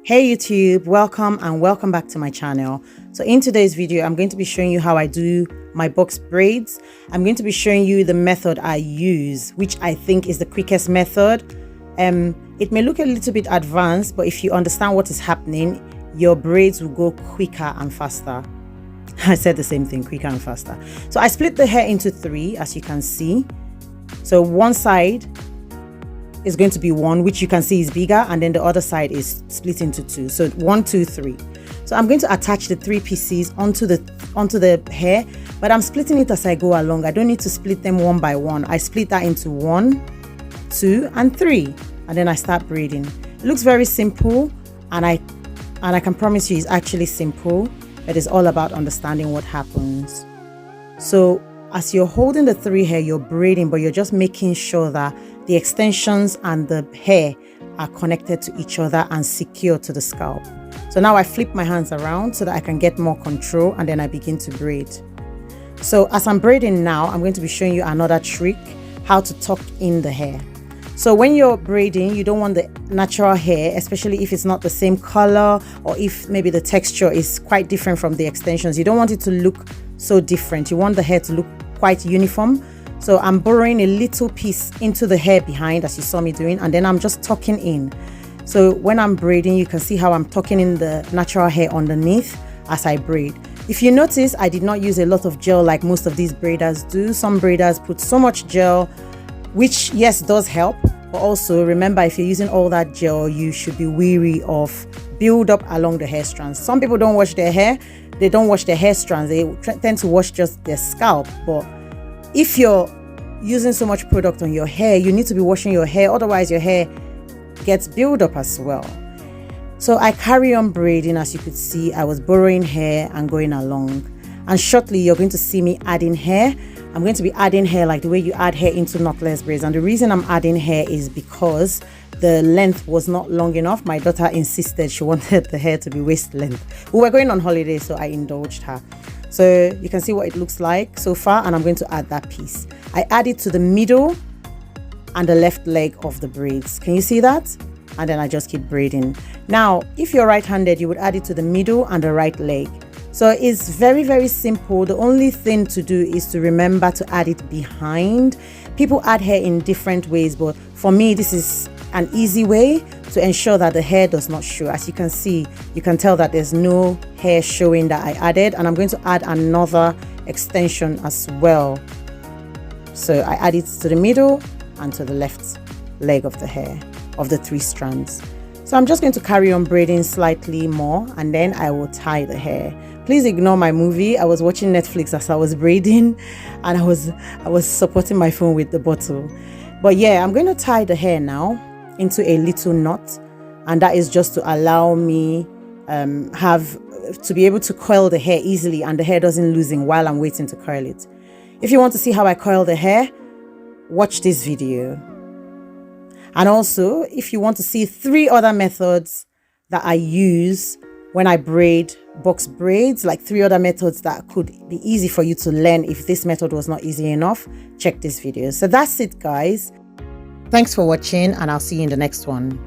Hey YouTube, welcome back to my channel. So in today's video, I'm going to be showing you how I do my box braids. I'm going to be showing you the method I use, which I think is the quickest method. It may look a little bit advanced, but if you understand what is happening, your braids will go quicker and faster. I said the same thing, quicker and faster. So I split the hair into three, as you can see. So one side is going to be one, which you can see is bigger, and then the other side is split into two. So 1, 2, 3. So I'm going to attach the three pieces onto the hair, but I'm splitting it as I go along. I don't need to split them one by one. I split that into 1, 2, and 3, and then I start braiding. It looks very simple, and I can promise you it's actually simple, but it's all about understanding what happens. So as you're holding the three hair, you're braiding, but you're just making sure that the extensions and the hair are connected to each other and secure to the scalp. So now I flip my hands around so that I can get more control, and then I begin to braid. So as I'm braiding now, I'm going to be showing you another trick, how to tuck in the hair. So when you're braiding, you don't want the natural hair, especially if it's not the same color, or if maybe the texture is quite different from the extensions. You don't want it to look so different. You want the hair to look quite uniform. So I'm borrowing a little piece into the hair behind, as you saw me doing, and then I'm just tucking in. So when I'm braiding, you can see how I'm tucking in the natural hair underneath as I braid. If you notice, I did not use a lot of gel like most of these braiders do. Some braiders put so much gel, which yes, does help, but also remember, if you're using all that gel, you should be wary of build up along the hair strands. Some people don't wash their hair, they don't wash their hair strands, they tend to wash just their scalp. But if you're using so much product on your hair, you need to be washing your hair, otherwise your hair gets build up as well. So I carry on braiding. As you could see, I was borrowing hair and going along, and shortly you're going to see me adding hair. I'm going to be adding hair like the way you add hair into knotless braids, and the reason I'm adding hair is because the length was not long enough. My daughter insisted she wanted the hair to be waist length. We were going on holiday, so I indulged her. So you can see what it looks like so far, and I'm going to add that piece. I add it to the middle and the left leg of the braids. Can you see that? And then I just keep braiding. Now, if you're right-handed, you would add it to the middle and the right leg. So it's very, very simple. The only thing to do is to remember to add it behind. People add hair in different ways, but for me, this is an easy way to ensure that the hair does not show. As you can see, you can tell that there's no hair showing that I added, and I'm going to add another extension as well. So I add it to the middle and to the left leg of the hair of the three strands. So I'm just going to carry on braiding slightly more, and then I will tie the hair. Please ignore my movie. I was watching Netflix as I was braiding, and I was supporting my phone with the bottle. But yeah, I'm going to tie the hair now into a little knot, and that is just to allow me to be able to coil the hair easily, and the hair doesn't loosen while I'm waiting to coil it. If you want to see how I coil the hair, watch this video. And also, if you want to see 3 other methods that I use when I braid box braids, like 3 other methods that could be easy for you to learn if this method was not easy enough, check this video. So that's it, guys. Thanks for watching, and I'll see you in the next one.